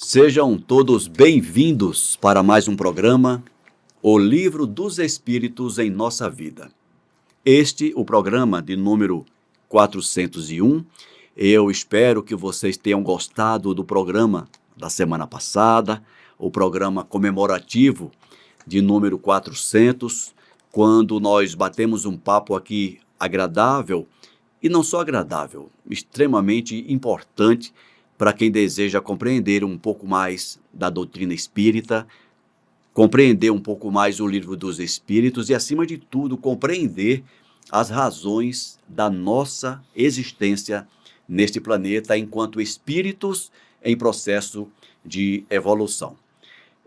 Sejam todos bem-vindos para mais um programa, O Livro dos Espíritos em Nossa Vida. O programa de número 401. Eu espero que vocês tenham gostado do programa da semana passada, o programa comemorativo de número 400, quando nós batemos um papo aqui agradável, e não só agradável, extremamente importante para quem deseja compreender um pouco mais da doutrina espírita, compreender um pouco mais o Livro dos Espíritos e, acima de tudo, compreender as razões da nossa existência neste planeta enquanto espíritos em processo de evolução.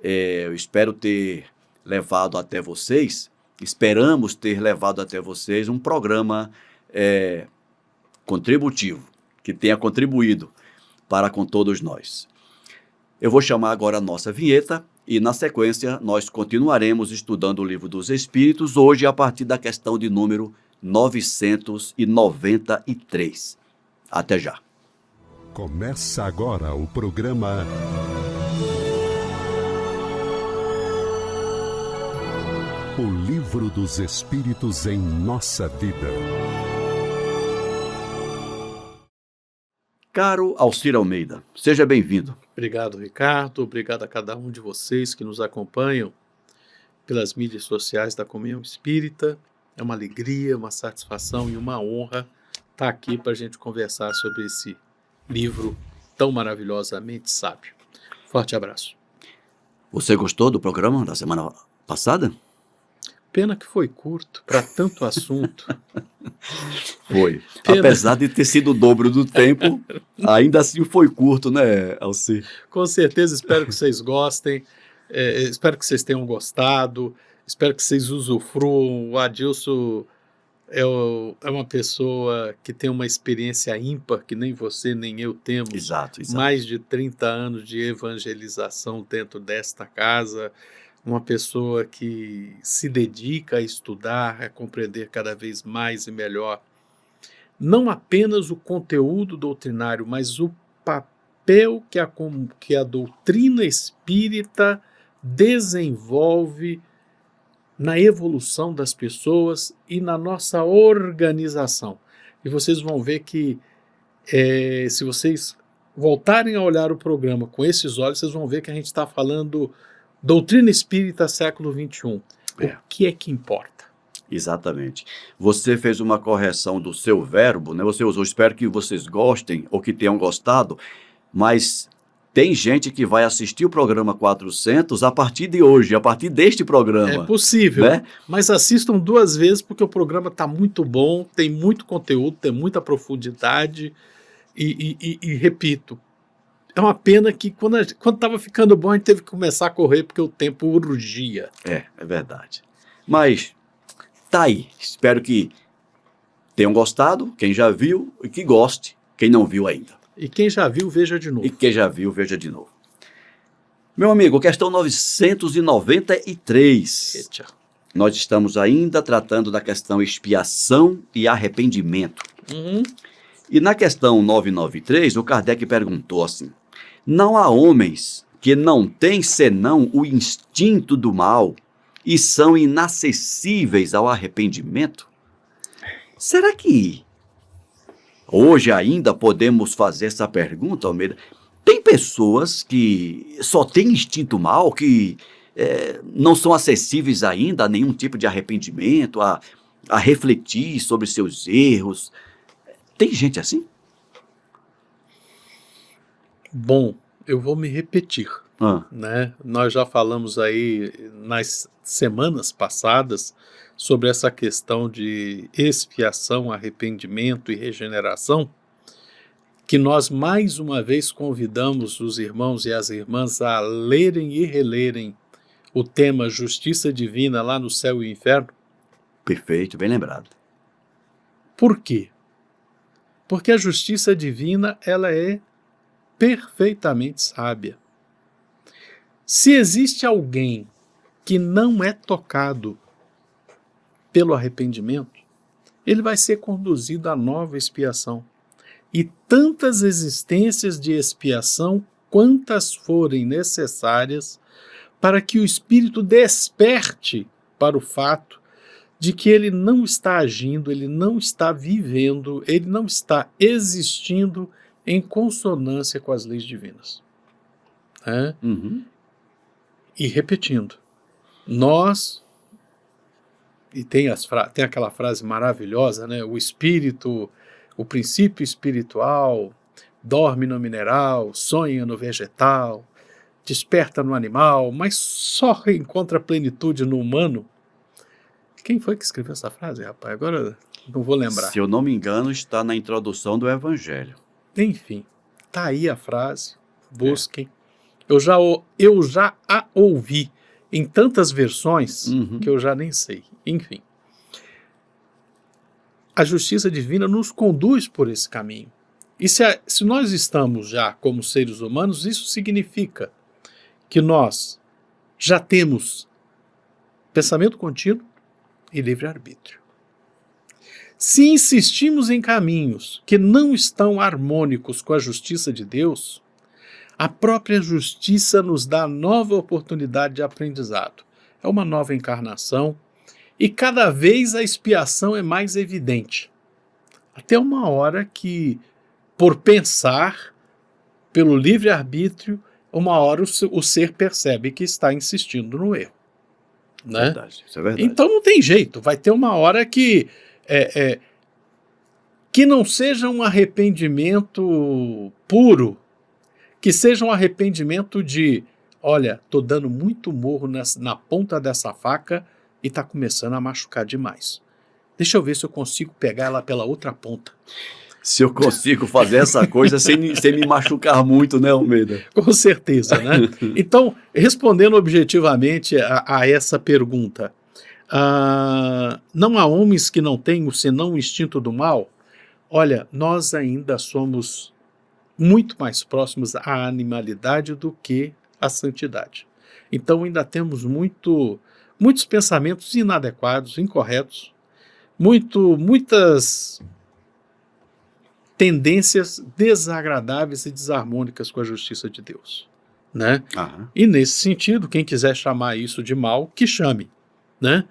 Eu espero ter levado até vocês, esperamos ter levado até vocês um programa contributivo, que tenha contribuído para com todos nós. Eu vou chamar agora a nossa vinheta e, na sequência, nós continuaremos estudando o Livro dos Espíritos, hoje a partir da questão de número 993. Até já. Começa agora o programa O Livro dos Espíritos em Nossa Vida. Caro Alcir Almeida, seja bem-vindo. Obrigado, Ricardo. Obrigado a cada um de vocês que nos acompanham pelas mídias sociais da Comunhão Espírita. É uma alegria, uma satisfação e uma honra estar aqui para a gente conversar sobre esse livro tão maravilhosamente sábio. Forte abraço. Você gostou do programa da semana passada? Pena que foi curto para tanto assunto. Foi. Pena. Apesar de ter sido o dobro do tempo, ainda assim foi curto, né, Alcir? Com certeza, espero que vocês gostem, espero que vocês tenham gostado, espero que vocês usufruam. O Adilson é uma pessoa que tem uma experiência ímpar, que nem você nem eu temos. Exato. Mais de 30 anos de evangelização dentro desta casa, uma pessoa que se dedica a estudar, a compreender cada vez mais e melhor, não apenas o conteúdo doutrinário, mas o papel que a doutrina espírita desenvolve na evolução das pessoas e na nossa organização. E vocês vão ver que, se vocês voltarem a olhar o programa com esses olhos, vocês vão ver que a gente está falando doutrina espírita século XXI. O que é que importa? Exatamente. Você fez uma correção do seu verbo, né? Você usou, espero que vocês gostem ou que tenham gostado, mas tem gente que vai assistir o programa 400 a partir de hoje, a partir deste programa. É possível, né? Mas assistam 2 vezes porque o programa está muito bom, tem muito conteúdo, tem muita profundidade e repito, é uma pena que quando estava ficando bom a gente teve que começar a correr porque o tempo urgia. É verdade. Mas tá aí. Espero que tenham gostado, quem já viu, e que goste, quem não viu ainda. E quem já viu, veja de novo. E quem já viu, veja de novo. Meu amigo, questão 993. Eita. Nós estamos ainda tratando da questão expiação e arrependimento. E na questão 993, o Kardec perguntou assim: não há homens que não têm senão o instinto do mal e são inacessíveis ao arrependimento? Será que hoje ainda podemos fazer essa pergunta, Almeida? Tem pessoas que só têm instinto mal, que não são acessíveis ainda a nenhum tipo de arrependimento, a refletir sobre seus erros. Tem gente assim? Bom, eu vou me repetir, né? Nós já falamos aí nas semanas passadas sobre essa questão de expiação, arrependimento e regeneração, que nós mais uma vez convidamos os irmãos e as irmãs a lerem e relerem o tema Justiça Divina lá no Céu e Inferno. Perfeito, bem lembrado. Por quê? Porque a justiça divina, ela é perfeitamente sábia. Se existe alguém que não é tocado pelo arrependimento, ele vai ser conduzido à nova expiação. E tantas existências de expiação quantas forem necessárias para que o espírito desperte para o fato de que ele não está agindo, ele não está vivendo, ele não está existindo em consonância com as leis divinas. Né? E repetindo, nós, e tem aquela frase maravilhosa, né? O espírito, o princípio espiritual, dorme no mineral, sonha no vegetal, desperta no animal, mas só encontra plenitude no humano. Quem foi que escreveu essa frase, rapaz? Agora não vou lembrar. Se eu não me engano, está na introdução do Evangelho. Enfim, tá aí a frase, busquem. Eu já a ouvi em tantas versões que eu já nem sei. Enfim, a justiça divina nos conduz por esse caminho. E se nós estamos já como seres humanos, isso significa que nós já temos pensamento contínuo e livre-arbítrio. Se insistimos em caminhos que não estão harmônicos com a justiça de Deus, a própria justiça nos dá nova oportunidade de aprendizado. É uma nova encarnação e cada vez a expiação é mais evidente. Até uma hora que, por pensar, pelo livre-arbítrio, uma hora o ser percebe que está insistindo no erro. Né? Verdade, isso é verdade. Então não tem jeito, vai ter uma hora que não seja um arrependimento puro, que seja um arrependimento de, olha, estou dando muito morro na ponta dessa faca e está começando a machucar demais. Deixa eu ver se eu consigo pegar ela pela outra ponta. Se eu consigo fazer essa coisa sem me machucar muito, né, Almeida? Com certeza, né? Então, respondendo objetivamente a essa pergunta, não há homens que não tenham senão o instinto do mal? Olha, nós ainda somos muito mais próximos à animalidade do que à santidade. Então ainda temos muitos pensamentos inadequados, incorretos, muitas tendências desagradáveis e desarmônicas com a justiça de Deus. Né? E nesse sentido, quem quiser chamar isso de mal, que chame. Né?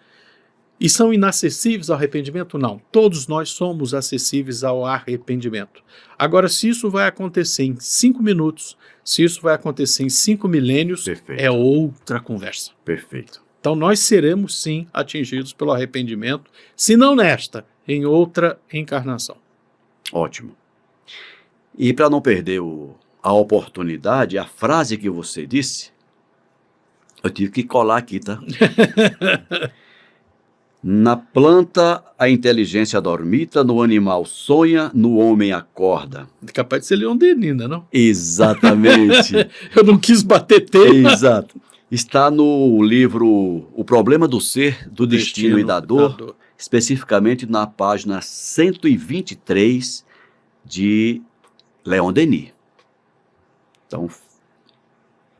E são inacessíveis ao arrependimento? Não. Todos nós somos acessíveis ao arrependimento. Agora, se isso vai acontecer em 5 minutos, se isso vai acontecer em 5 milênios, Perfeito. É outra conversa. Perfeito. Então nós seremos sim atingidos pelo arrependimento, se não nesta, em outra encarnação. Ótimo. E para não perder a oportunidade, a frase que você disse, eu tive que colar aqui, tá? Na planta a inteligência dormita, no animal sonha, no homem acorda. É capaz de ser Leon Denis, não? Exatamente. Eu não quis bater tema. Exato. Está no livro O Problema do Ser, do Destino e da Dor, especificamente na página 123 de Leon Denis. Então,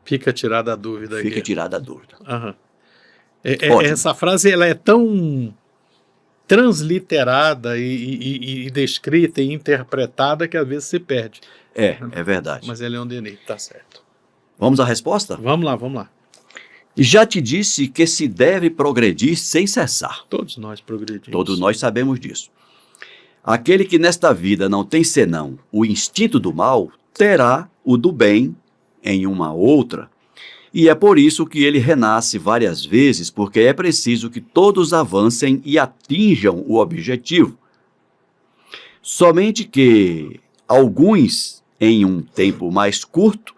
fica tirada a dúvida aqui. Fica tirada a dúvida. Uhum. Essa frase ela é tão transliterada e descrita e interpretada que às vezes se perde. É verdade. Mas é Leon Denis, tá certo. Vamos à resposta? Vamos lá. Já te disse que se deve progredir sem cessar. Todos nós progredimos. Todos nós sabemos disso. Aquele que nesta vida não tem senão o instinto do mal, terá o do bem em uma outra. E é por isso que ele renasce várias vezes, porque é preciso que todos avancem e atinjam o objetivo. Somente que alguns em um tempo mais curto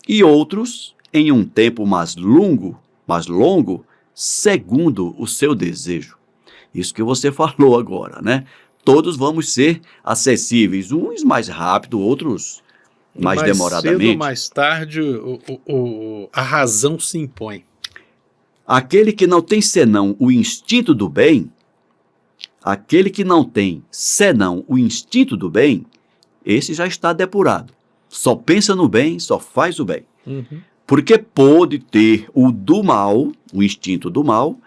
e outros em um tempo mais longo, segundo o seu desejo. Isso que você falou agora, né? Todos vamos ser acessíveis, uns mais rápido, outros mais demoradamente. Cedo ou mais tarde, a razão se impõe. Aquele que não tem senão o instinto do bem, esse já está depurado. Só pensa no bem, só faz o bem. Uhum. Porque pôde ter o do mal, o instinto do mal,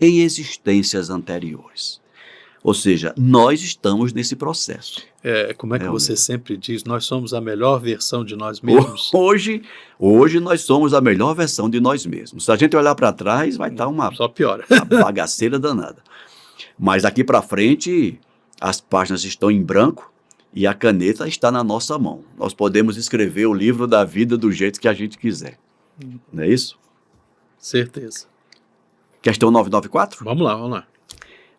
em existências anteriores. Ou seja, nós estamos nesse processo. Como é que você Realmente. sempre diz? Nós somos a melhor versão de nós mesmos. Hoje nós somos a melhor versão de nós mesmos. Se a gente olhar para trás, vai estar uma Só piora. bagaceira danada. Mas daqui para frente, as páginas estão em branco e a caneta está na nossa mão. Nós podemos escrever o livro da vida do jeito que a gente quiser. Não é isso? Certeza. Questão 994? Vamos lá, vamos lá.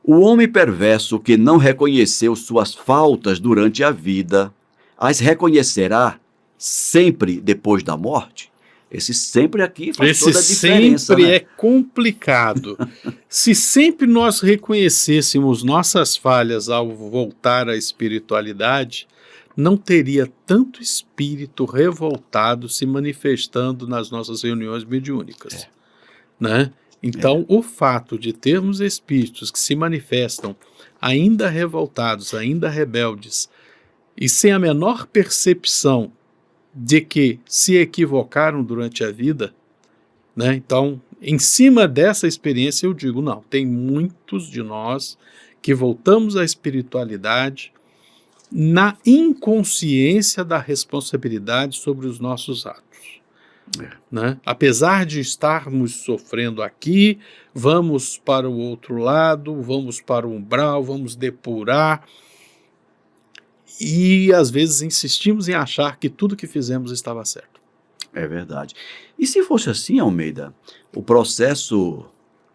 O homem perverso que não reconheceu suas faltas durante a vida, as reconhecerá sempre depois da morte? Esse sempre aqui faz toda a diferença, sempre né? é complicado. Se sempre nós reconhecêssemos nossas falhas ao voltar à espiritualidade, não teria tanto espírito revoltado se manifestando nas nossas reuniões mediúnicas, né? Então, o fato de termos espíritos que se manifestam ainda revoltados, ainda rebeldes, e sem a menor percepção de que se equivocaram durante a vida, né? Então, em cima dessa experiência eu digo, não, tem muitos de nós que voltamos à espiritualidade na inconsciência da responsabilidade sobre os nossos atos. Né? Apesar de estarmos sofrendo aqui, vamos para o outro lado, vamos para o umbral, vamos depurar, e às vezes insistimos em achar que tudo que fizemos estava certo. É verdade. E se fosse assim, Almeida, o processo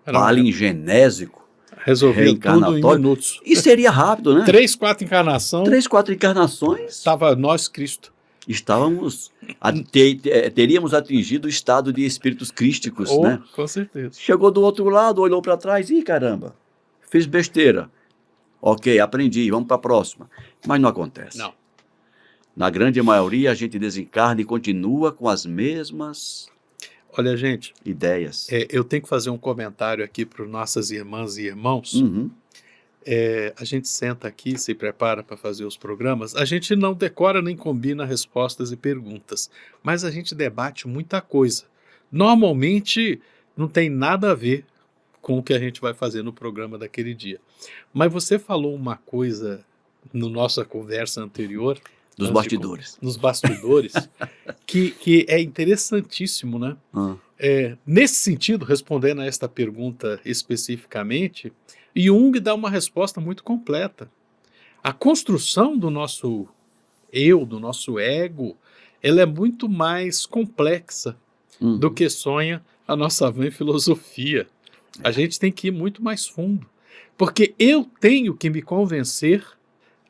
Era palingenésico, resolvia tudo em reencarnatório, minutos. e seria rápido, né? 3, 4 encarnações, 3, 4 encarnações, estava nós, Cristo. teríamos atingido o estado de espíritos crísticos, Oh, né? com certeza. Chegou do outro lado, olhou para trás, ih, caramba, fiz besteira. Ok, aprendi, vamos para a próxima. Mas não acontece. Não. Na grande maioria, a gente desencarna e continua com as mesmas Olha, gente, ideias. eu tenho que fazer um comentário aqui para nossas irmãs e irmãos. Uhum. A gente senta aqui, se prepara para fazer os programas, a gente não decora nem combina respostas e perguntas, mas a gente debate muita coisa. Normalmente não tem nada a ver com o que a gente vai fazer no programa daquele dia. Mas você falou uma coisa na nossa conversa anterior, Dos antes bastidores. nos bastidores, que é interessantíssimo, né? Nesse sentido, respondendo a esta pergunta especificamente, Jung dá uma resposta muito completa. A construção do nosso eu, do nosso ego, ela é muito mais complexa do que sonha a nossa vã filosofia. A gente tem que ir muito mais fundo, porque eu tenho que me convencer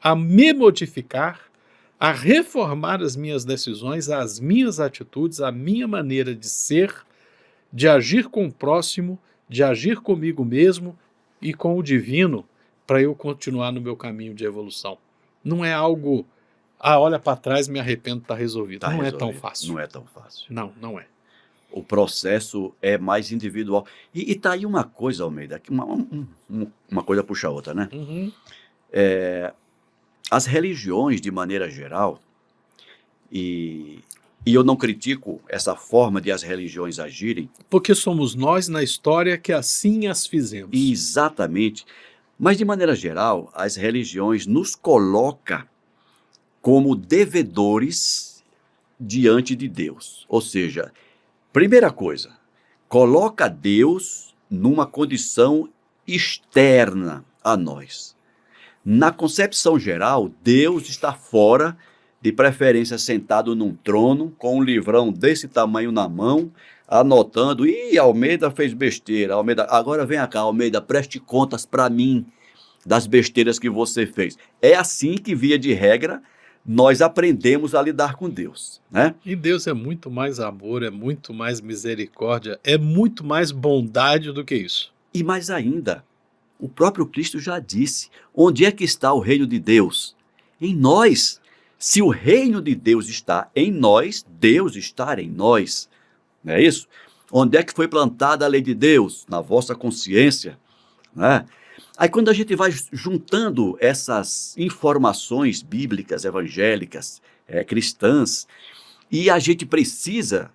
a me modificar, a reformar as minhas decisões, as minhas atitudes, a minha maneira de ser, de agir com o próximo, de agir comigo mesmo e com o divino, para eu continuar no meu caminho de evolução. Não é algo, olha para trás, me arrependo, está resolvido. Não é tão fácil. Não é tão fácil. Não, não é. O processo é mais individual. E tá aí uma coisa, Almeida, que uma coisa puxa a outra, né? Uhum. As religiões, de maneira geral, e eu não critico essa forma de as religiões agirem. Porque somos nós na história que assim as fizemos. Exatamente. Mas, de maneira geral, as religiões nos colocam como devedores diante de Deus. Ou seja, primeira coisa, coloca Deus numa condição externa a nós. Na concepção geral, Deus está fora, de preferência sentado num trono, com um livrão desse tamanho na mão, anotando, Almeida fez besteira, Almeida, agora vem cá, Almeida, preste contas para mim das besteiras que você fez. É assim que, via de regra, nós aprendemos a lidar com Deus, né? E Deus é muito mais amor, é muito mais misericórdia, é muito mais bondade do que isso. E mais ainda, o próprio Cristo já disse, onde é que está o reino de Deus? Em nós. Se o reino de Deus está em nós, Deus está em nós. Não é isso? Onde é que foi plantada a lei de Deus? Na vossa consciência, né? Aí quando a gente vai juntando essas informações bíblicas, evangélicas, cristãs, e a gente precisa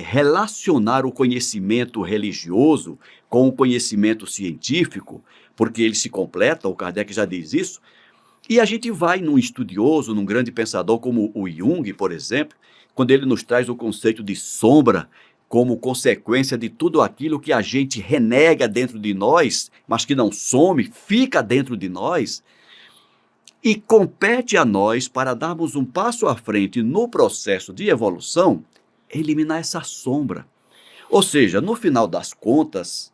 relacionar o conhecimento religioso com o conhecimento científico, porque eles se completam, o Kardec já diz isso, E a gente vai num estudioso, num grande pensador como o Jung, por exemplo, quando ele nos traz o conceito de sombra como consequência de tudo aquilo que a gente renega dentro de nós, mas que não some, fica dentro de nós, e compete a nós, para darmos um passo à frente no processo de evolução, eliminar essa sombra. Ou seja, no final das contas,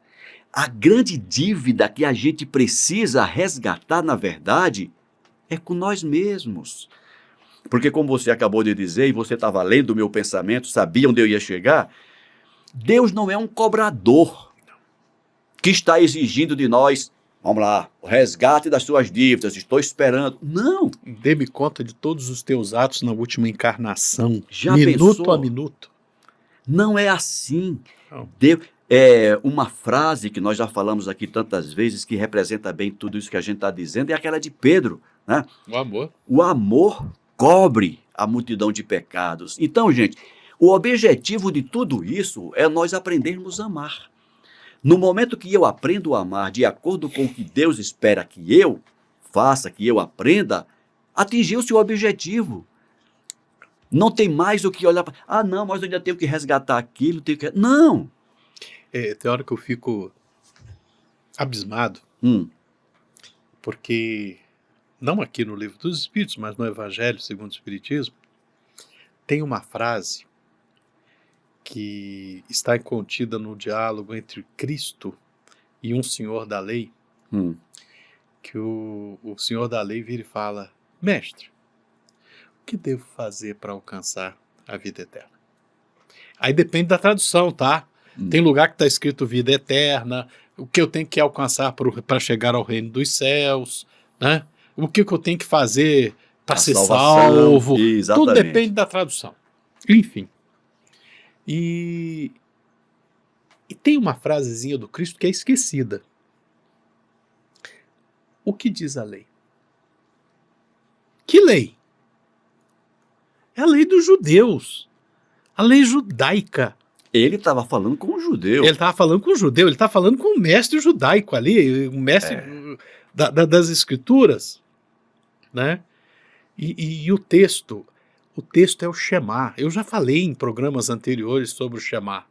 a grande dívida que a gente precisa resgatar, na verdade, é com nós mesmos. Porque, como você acabou de dizer, e você estava lendo o meu pensamento, sabia onde eu ia chegar, Deus não é um cobrador que está exigindo de nós, vamos lá, o resgate das suas dívidas, estou esperando. Não. Dê-me conta de todos os teus atos na última encarnação, Já minuto pensou? a minuto. Não é assim. Não. É uma frase que nós já falamos aqui tantas vezes, que representa bem tudo isso que a gente está dizendo, é aquela de Pedro, né? O amor. O amor cobre a multidão de pecados. Então, gente, o objetivo de tudo isso é nós aprendermos a amar. No momento que eu aprendo a amar de acordo com o que Deus espera que eu faça, que eu aprenda, atingiu-se o objetivo. Não tem mais o que olhar para... não, mas eu ainda tenho que resgatar aquilo, Não! Tem hora que eu fico abismado, porque, não aqui no Livro dos Espíritos, mas no Evangelho segundo o Espiritismo, tem uma frase que está contida no diálogo entre Cristo e um senhor da lei, que o senhor da lei vira e fala: mestre, o que devo fazer para alcançar a vida eterna? Aí depende da tradução, tá? Tem lugar que está escrito vida eterna, o que eu tenho que alcançar para chegar ao reino dos céus, né? O que eu tenho que fazer para ser salvo. Exatamente. Tudo depende da tradução. Enfim. E tem uma frasezinha do Cristo que é esquecida. O que diz a lei? Que lei? É a lei dos judeus. A lei judaica. Ele estava falando com o judeu. Ele estava falando com o judeu, ele estava falando com o mestre judaico ali, o mestre das escrituras, né? E o texto é o Shema. Eu já falei em programas anteriores sobre o Shema,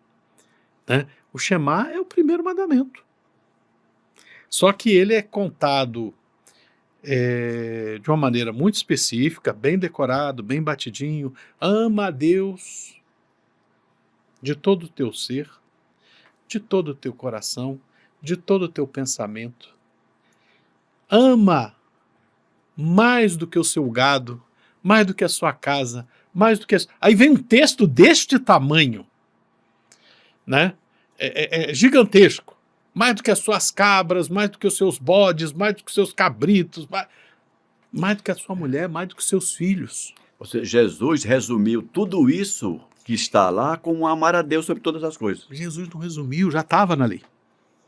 né? O Shema é o primeiro mandamento. Só que ele é contado de uma maneira muito específica, bem decorado, bem batidinho. Ama a Deus de todo o teu ser, de todo o teu coração, de todo o teu pensamento. Ama mais do que o seu gado, mais do que a sua casa, mais do que... Aí vem um texto deste tamanho, né? Gigantesco. Mais do que as suas cabras, mais do que os seus bodes, mais do que os seus cabritos, mais do que a sua mulher, mais do que os seus filhos. Ou seja, Jesus resumiu tudo isso que está lá com amar a Deus sobre todas as coisas. Jesus não resumiu, já estava na lei.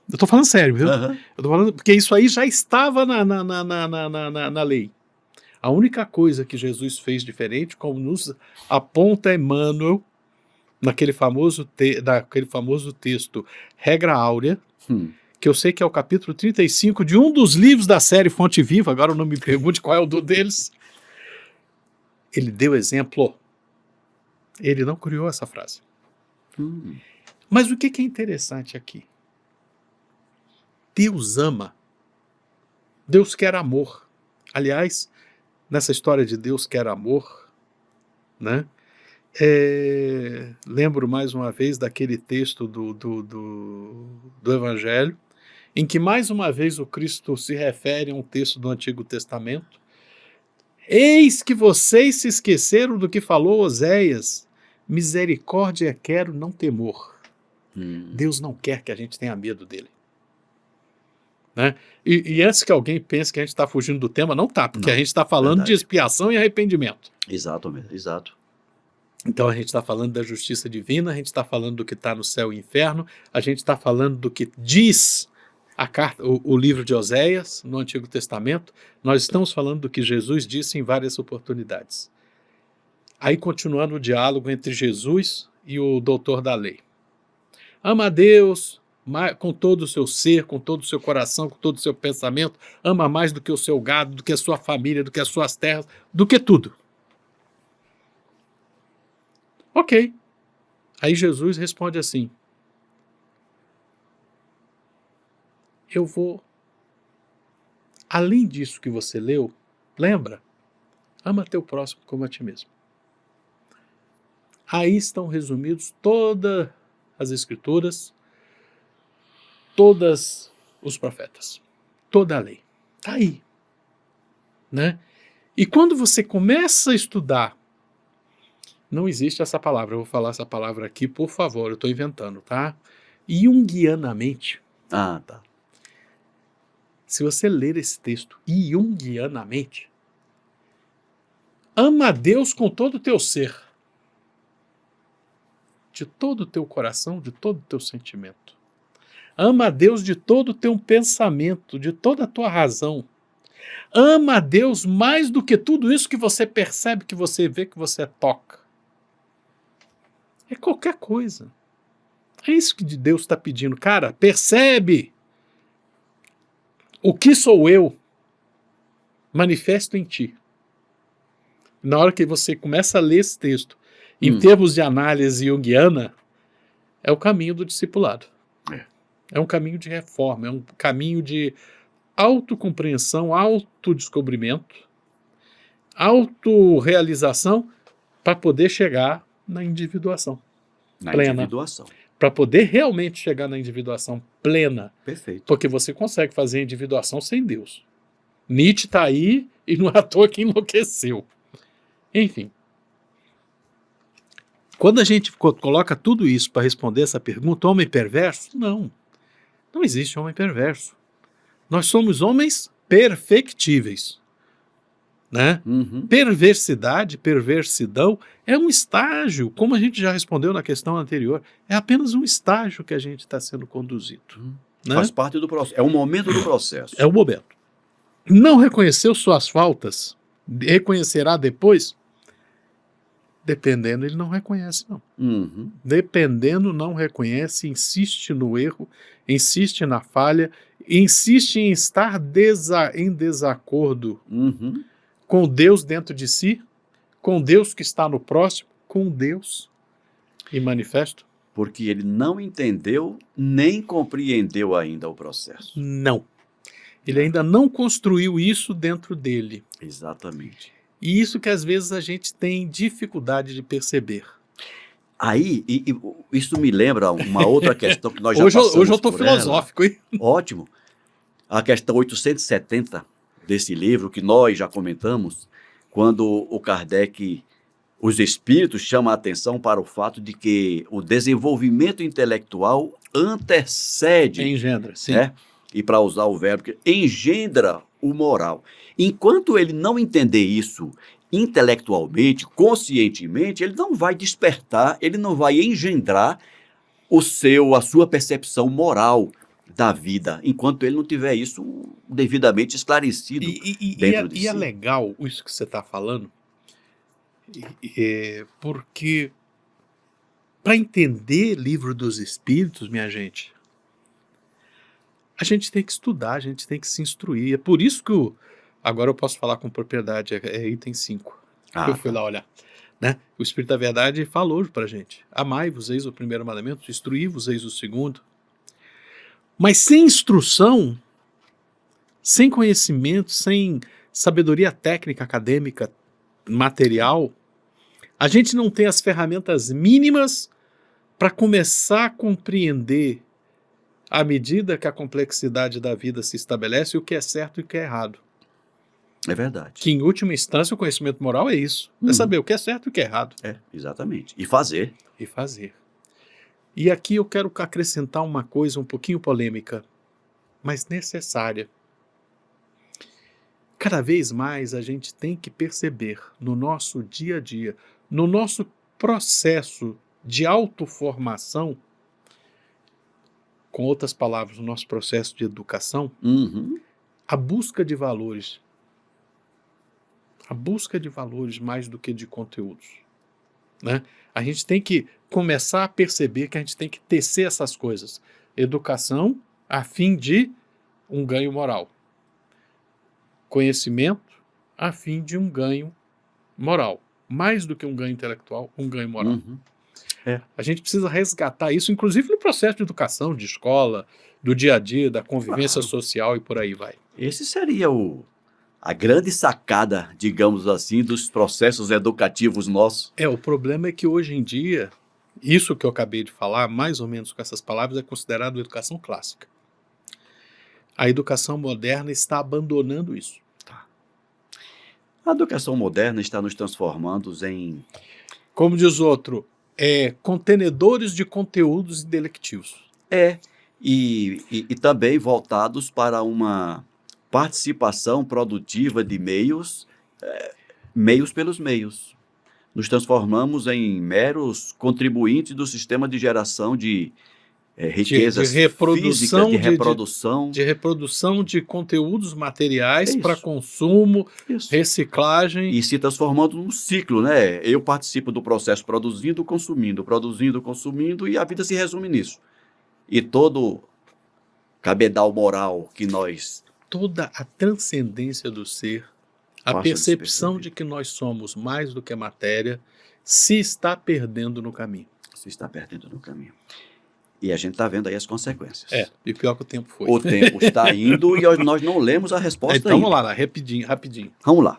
Eu estou falando sério, viu? Uhum. Eu estou falando porque isso aí já estava na lei. A única coisa que Jesus fez diferente, como nos aponta Emmanuel, naquele famoso texto Regra Áurea, que eu sei que é o capítulo 35 de um dos livros da série Fonte Viva, agora não me pergunte qual é o deles. Ele deu exemplo. Ele não criou essa frase. Mas o que é interessante aqui? Deus ama. Deus quer amor. Aliás, nessa história de Deus quer amor, né? Lembro mais uma vez daquele texto do Evangelho, em que mais uma vez o Cristo se refere a um texto do Antigo Testamento. Eis que vocês se esqueceram do que falou Oséias. Misericórdia quero, não temor. Deus não quer que a gente tenha medo dele. Né? E antes que alguém pense que a gente está fugindo do tema, não está, porque a gente está falando de expiação e arrependimento. Exato mesmo, exato. Então a gente está falando da justiça divina, a gente está falando do que está no céu e inferno, a gente está falando do que diz a carta, o livro de Oséias no Antigo Testamento. Nós estamos falando do que Jesus disse em várias oportunidades. Aí continuando o diálogo entre Jesus e o doutor da lei. Ama a Deus com todo o seu ser, com todo o seu coração, com todo o seu pensamento, ama mais do que o seu gado, do que a sua família, do que as suas terras, do que tudo. Ok. Aí Jesus responde assim: eu vou, além disso que você leu, lembra? Ama teu próximo como a ti mesmo. Aí estão resumidos todas as escrituras, todos os profetas, toda a lei. Está aí. Né? E quando você começa a estudar, não existe essa palavra, eu vou falar essa palavra aqui, por favor, eu estou inventando, tá? Junguianamente. Ah, tá. Se você ler esse texto junguianamente, ama a Deus com todo o teu ser, de todo o teu coração, de todo o teu sentimento. Ama a Deus de todo o teu pensamento, de toda a tua razão. Ama a Deus mais do que tudo isso que você percebe, que você vê, que você toca. É qualquer coisa. É isso que Deus está pedindo. Cara, percebe o que sou eu, manifesto em ti. Na hora que você começa a ler esse texto, em termos de análise junguiana, é o caminho do discipulado. É um caminho de reforma, é um caminho de autocompreensão, autodescobrimento, autorrealização, para poder chegar na individuação plena. Individuação. Para poder realmente chegar na individuação plena. Perfeito. Porque você consegue fazer a individuação sem Deus. Nietzsche está aí e não é à toa que enlouqueceu. Enfim. Quando a gente coloca tudo isso para responder essa pergunta, homem perverso? Não. Não existe homem perverso. Nós somos homens perfectíveis. Né? Perversidade, perversidão é um estágio, como a gente já respondeu na questão anterior, é apenas um estágio que a gente está sendo conduzido. Né? Faz parte do processo, é um momento do processo. É o momento. Não reconheceu suas faltas, reconhecerá depois? Dependendo, ele não reconhece, não. Dependendo, não reconhece, insiste no erro, insiste na falha, insiste em estar em desacordo com Deus dentro de si, com Deus que está no próximo, com Deus e manifesto. Porque ele não entendeu nem compreendeu ainda o processo. Não. Ele ainda não construiu isso dentro dele. Exatamente. E isso que às vezes a gente tem dificuldade de perceber. Aí, isso me lembra uma outra questão que nós já passamos Hoje eu estou por filosófico, hein? Ótimo. A questão 870 desse livro, que nós já comentamos, quando o Kardec, os espíritos chamam a atenção para o fato de que o desenvolvimento intelectual antecede... Engendra, sim. Né? E para usar o verbo, que engendra o moral. Enquanto ele não entender isso intelectualmente, conscientemente, ele não vai despertar, ele não vai engendrar a sua percepção moral da vida, enquanto ele não tiver isso devidamente esclarecido dentro de si. E é legal isso que você está falando, porque para entender Livro dos Espíritos, minha gente, a gente tem que estudar, a gente tem que se instruir. É por isso que agora eu posso falar com propriedade, é item 5. Eu fui lá olhar. Né? O Espírito da Verdade falou para a gente: amai-vos, eis o primeiro mandamento, instruí-vos, eis o segundo. Mas sem instrução, sem conhecimento, sem sabedoria técnica, acadêmica, material, a gente não tem as ferramentas mínimas para começar a compreender, à medida que a complexidade da vida se estabelece, o que é certo e o que é errado. É verdade. Que, em última instância, o conhecimento moral é isso. É saber o que é certo e o que é errado. É, exatamente. E fazer. E fazer. E aqui eu quero acrescentar uma coisa um pouquinho polêmica, mas necessária. Cada vez mais a gente tem que perceber no nosso dia a dia, no nosso processo de autoformação, com outras palavras, no nosso processo de educação, a busca de valores. A busca de valores mais do que de conteúdos. Né? A gente tem que começar a perceber que a gente tem que tecer essas coisas. Educação a fim de um ganho moral. Conhecimento a fim de um ganho moral. Mais do que um ganho intelectual, um ganho moral. Uhum. A gente precisa resgatar isso, inclusive no processo de educação, de escola, do dia a dia, da convivência Claro. social e por aí vai. Esse seria a grande sacada, digamos assim, dos processos educativos nossos. O problema é que hoje em dia, isso que eu acabei de falar, mais ou menos com essas palavras, é considerado educação clássica. A educação moderna está abandonando isso. A educação moderna está nos transformando em... Como diz outro, contenedores de conteúdos intelectivos. E também voltados para uma participação produtiva de meios pelos meios. Nos transformamos em meros contribuintes do sistema de geração de riquezas reprodução, físicas, de reprodução. De reprodução de conteúdos materiais É para isso. consumo, Isso. reciclagem. E se transformando num ciclo, né? Eu participo do processo produzindo, consumindo, e a vida se resume nisso. E todo cabedal moral que nós... Toda a transcendência do ser, a Passa percepção despercebido. de que nós somos mais do que matéria, se está perdendo no caminho. se está perdendo no caminho. E a gente está vendo aí as consequências. E pior que o tempo foi. O tempo está indo e nós não lemos a resposta Então ainda. vamos lá, rapidinho. Vamos lá.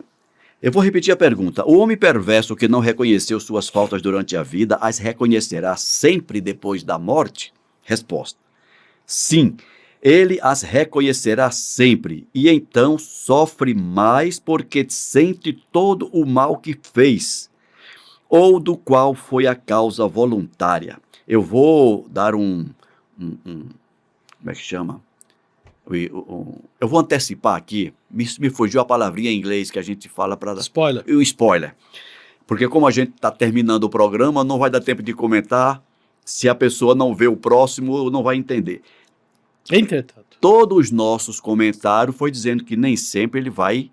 Eu vou repetir a pergunta. O homem perverso que não reconheceu suas faltas durante a vida, as reconhecerá sempre depois da morte? Resposta. Sim, ele as reconhecerá sempre e então sofre mais porque sente todo o mal que fez ou do qual foi a causa voluntária. Eu vou dar como é que chama? Eu vou antecipar aqui, me fugiu a palavrinha em inglês que a gente fala para... Spoiler. O spoiler. Porque como a gente está terminando o programa, não vai dar tempo de comentar. Se a pessoa não vê o próximo, não vai entender. Entretanto. Todos os nossos comentários foi dizendo que nem sempre ele vai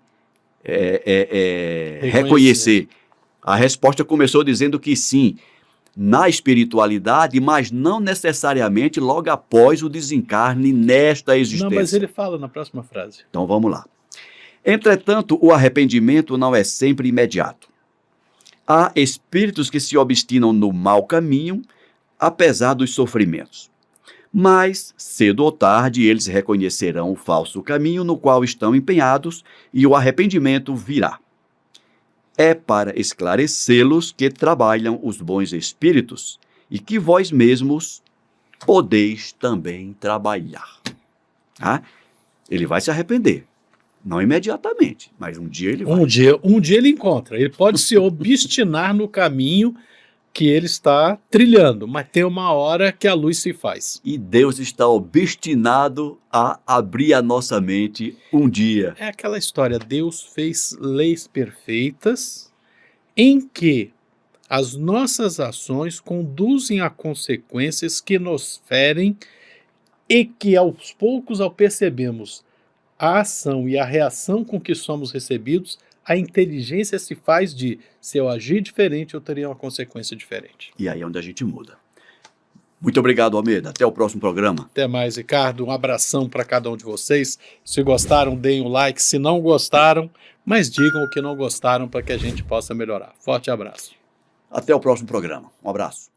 reconhecer. A resposta começou dizendo que sim, na espiritualidade, mas não necessariamente logo após o desencarne nesta existência. Não, mas ele fala na próxima frase. Então vamos lá. Entretanto, o arrependimento não é sempre imediato. Há espíritos que se obstinam no mau caminho, apesar dos sofrimentos. Mas, cedo ou tarde, eles reconhecerão o falso caminho no qual estão empenhados e o arrependimento virá. É para esclarecê-los que trabalham os bons espíritos e que vós mesmos podeis também trabalhar. Ele vai se arrepender. Não imediatamente, mas um dia ele vai. Um dia ele encontra. Ele pode se obstinar no caminho que ele está trilhando, mas tem uma hora que a luz se faz. E Deus está obstinado a abrir a nossa mente um dia. É aquela história, Deus fez leis perfeitas em que as nossas ações conduzem a consequências que nos ferem e que aos poucos, ao percebermos a ação e a reação com que somos recebidos, a inteligência se faz de, se eu agir diferente, eu teria uma consequência diferente. E aí é onde a gente muda. Muito obrigado, Almeida. Até o próximo programa. Até mais, Ricardo. Um abração para cada um de vocês. Se gostaram, deem um like. Se não gostaram, mas digam o que não gostaram para que a gente possa melhorar. Forte abraço. Até o próximo programa. Um abraço.